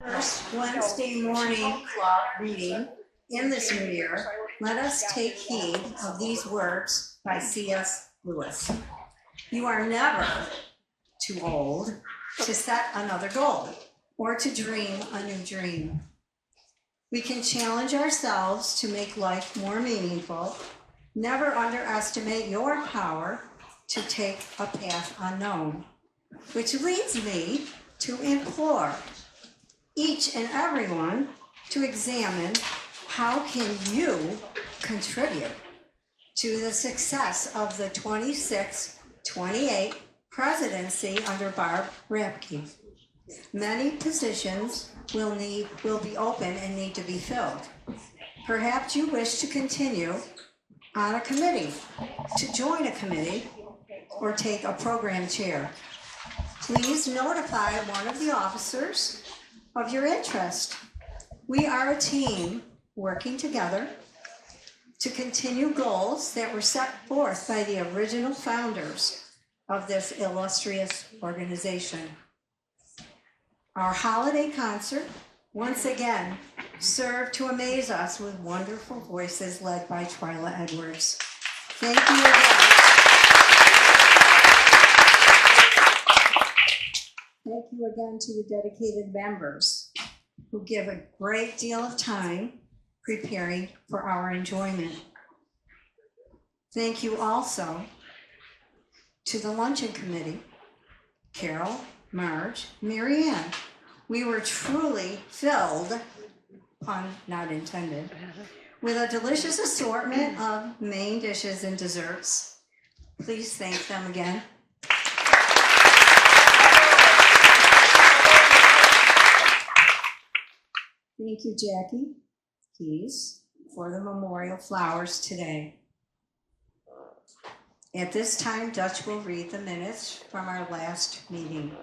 First Wednesday morning reading in this new year, let us take heed of these words by C.S. Lewis. You are never too old to set another goal or to dream a new dream. We can challenge ourselves to make life more meaningful. Never underestimate your power to take a path unknown, which leads me to implore each and everyone to examine how can you contribute to the success of the 26-28 presidency under Barb Rapke. Many positions will be open and need to be filled. Perhaps you wish to continue on a committee, to join a committee, or take a program chair. Please notify one of the officers of your interest. We are a team working together to continue goals that were set forth by the original founders of this illustrious organization. Our holiday concert once again served to amaze us with wonderful voices led by Twyla Edwards. Thank you again. Thank you again to the dedicated members who give a great deal of time preparing for our enjoyment. Thank you also to the luncheon committee, Carol, Marge, Mary Ann. We were truly filled, pun not intended, with a delicious assortment of main dishes and desserts. Please thank them again. Thank you, Jackie Keys, for the memorial flowers today. At this time, Dutch will read the minutes from our last meeting.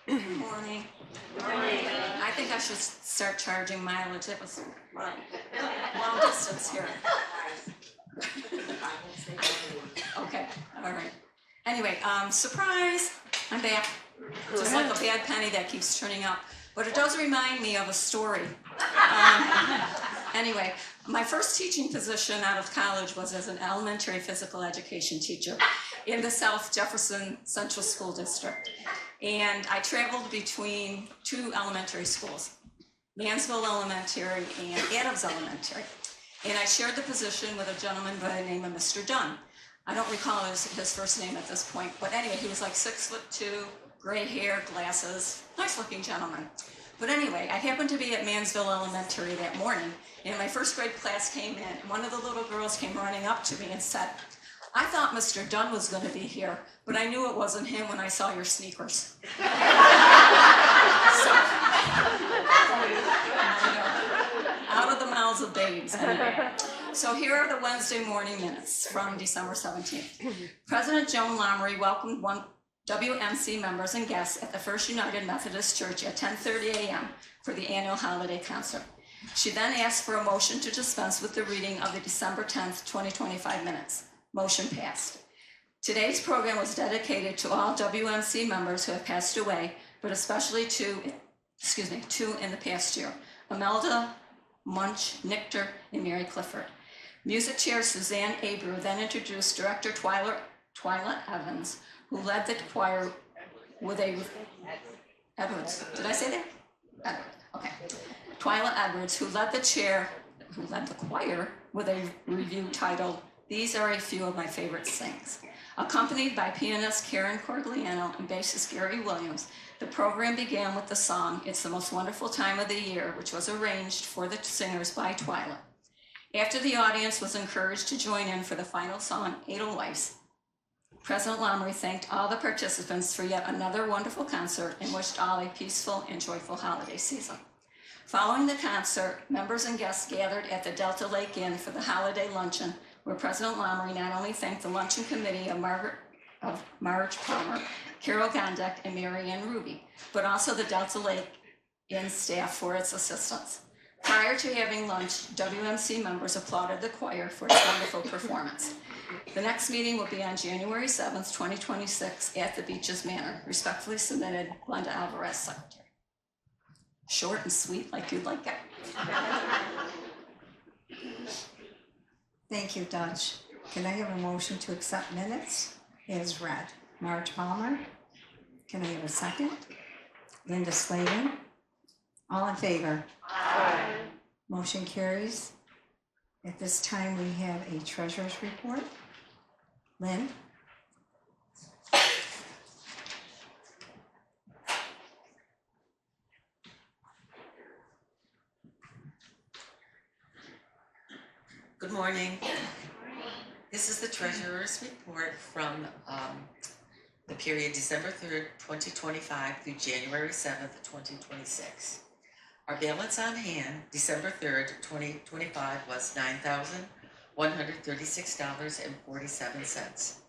Good morning. Good morning. I think I should start charging mileage. It was long distance here. Okay, all right. Anyway, surprise, I'm back. Just like a bad penny that keeps turning up. But it does remind me of a story. Anyway, my first teaching position out of college was as an elementary physical education teacher in the South Jefferson Central School District. And I traveled between two elementary schools, Mansville Elementary and Adams Elementary. And I shared the position with a gentleman by the name of Mr. Dunn. I don't recall his first name at this point, but anyway, he was like 6'2", gray hair, glasses, nice looking gentleman. But anyway, I happened to be at Mansville Elementary that morning, and my first grade class came in, and one of the little girls came running up to me and said, I thought Mr. Dunn was going to be here, but I knew it wasn't him when I saw your sneakers. So, out of the mouths of babes. Anyway. So here are the Wednesday morning minutes from December 17th. President Joan Lommery welcomed WMC members and guests at the First United Methodist Church at 10:30 a.m. for the annual holiday concert. She then asked for a motion to dispense with the reading of the December 10th, 2025 minutes. Motion passed. Today's program was dedicated to all WMC members who have passed away, but especially two in the past year, Imelda Munch, Nichter, and Mary Clifford. Music chair Suzanne Abreu then introduced Director Twyla Evans, who led the choir with a Edwards. Did I say that? Edwards. Okay. Twyla Edwards, who led the choir with a review titled "These Are a Few of My Favorite Things." Accompanied by pianist Karen Corgliano and bassist Gary Williams, the program began with the song "It's the Most Wonderful Time of the Year," which was arranged for the singers by Twyla. After the audience was encouraged to join in for the final song, Edelweiss, President Lommery thanked all the participants for yet another wonderful concert and wished all a peaceful and joyful holiday season. Following the concert, members and guests gathered at the Delta Lake Inn for the holiday luncheon, where President Lommery not only thanked the luncheon committee of Marge Palmer, Carol Gondek, and Mary Ann Ruby, but also the Delta Lake Inn staff for its assistance. Prior to having lunch, WMC members applauded the choir for its wonderful performance. The next meeting will be on January 7th, 2026 at the Beaches Manor. Respectfully submitted, Glenda Alvarez, Secretary. Short and sweet like you'd like it. Thank you, Dutch. Can I have a motion to accept minutes as read? Marge Palmer. Can I have a second? Linda Slavin. All in favor? Aye. Motion carries. At this time, we have a treasurer's report. Lynn? Good morning. This is the treasurer's report from the period December 3rd, 2025 through January 7th, 2026. Our balance on hand, December 3rd, 2025 was $9,136.47.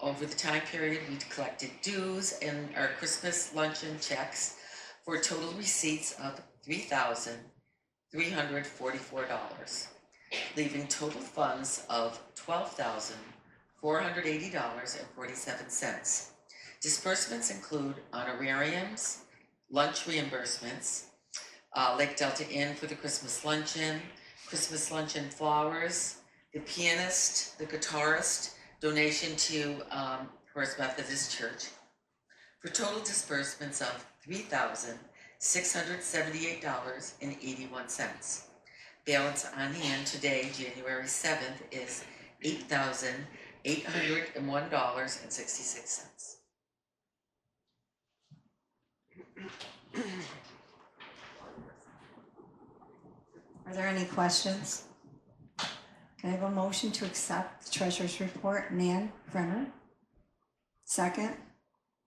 Over the time period, we collected dues and our Christmas luncheon checks for total receipts of $3,344. Leaving total funds of $12,480.47. Disbursements include honorariums, lunch reimbursements, Lake Delta Inn for the Christmas luncheon flowers, the pianist, the guitarist, donation to First Methodist Church, for total disbursements of $3,678.81. Balance on hand today, January 7th, is $8,801.66. Are there any questions? Can I have a motion to accept the treasurer's report? Nan Brenner. Second,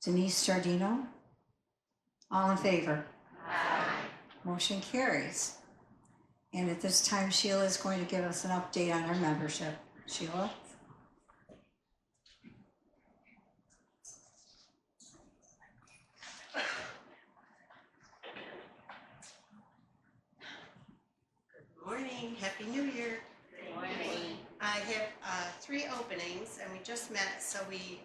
Denise Giardino. All in favor? Aye. Motion carries. And at this time, Sheila is going to give us an update on our membership. Sheila? Good morning, Happy New Year. Good morning. I have 3 openings and we just met, so we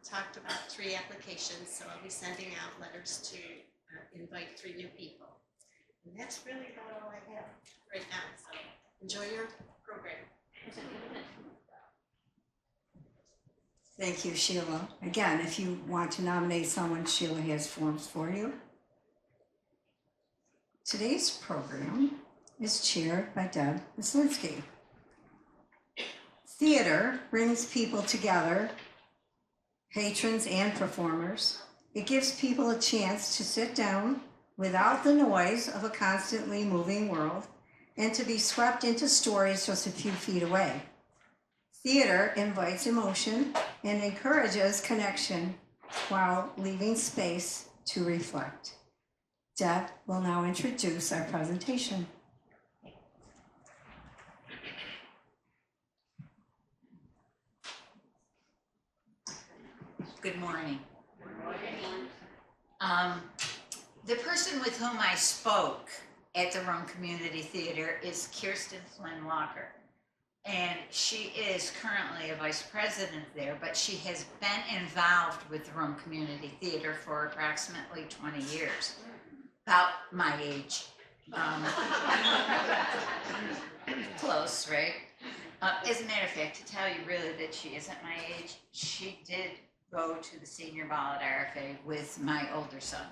talked about 3 applications, so I'll be sending out letters to invite 3 new people. And that's really about all I have right now, so enjoy your program. Thank you, Sheila. Again, if you want to nominate someone, Sheila has forms for you. Today's program is chaired by Deb Wyslinski. Theater brings people together, patrons and performers. It gives people a chance to sit down without the noise of a constantly moving world and to be swept into stories just a few feet away. Theater invites emotion and encourages connection while leaving space to reflect. Deb will now introduce our presentation. Good morning. The person with whom I spoke at the Rome Community Theater is Kirsten Flynn Walker. And she is currently a vice president there, but she has been involved with the Rome Community Theater for approximately 20 years. About my age. Close, right? As a matter of fact, to tell you really that she isn't my age, she did go to the senior ball at RFA with my older son.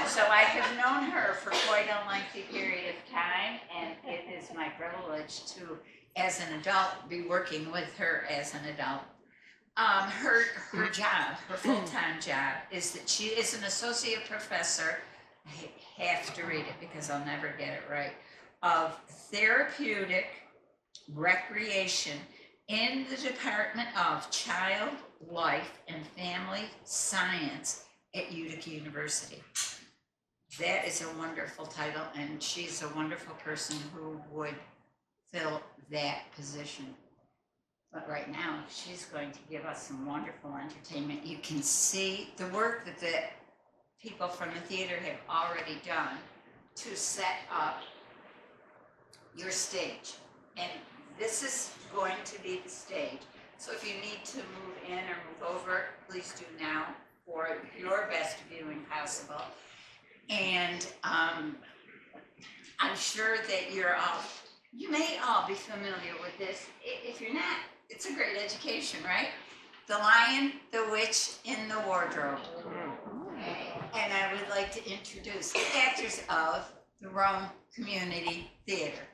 So I have known her for quite a lengthy period of time, and it is my privilege to, as an adult, be working with her as an adult. Her job, her full-time job, is that she is an associate professor, I have to read it because I'll never get it right, of therapeutic recreation in the Department of Child, Life, and Family Science at Utica University. That is a wonderful title, and she's a wonderful person who would fill that position. But right now, she's going to give us some wonderful entertainment. You can see the work that the people from the theater have already done to set up your stage. And this is going to be the stage. So if you need to move in or move over, please do now for your best viewing possible. And I'm sure that you may all be familiar with this. If you're not, it's a great education, right? The Lion, the Witch in the Wardrobe. Okay. And I would like to introduce the actors of the Rome Community Theater.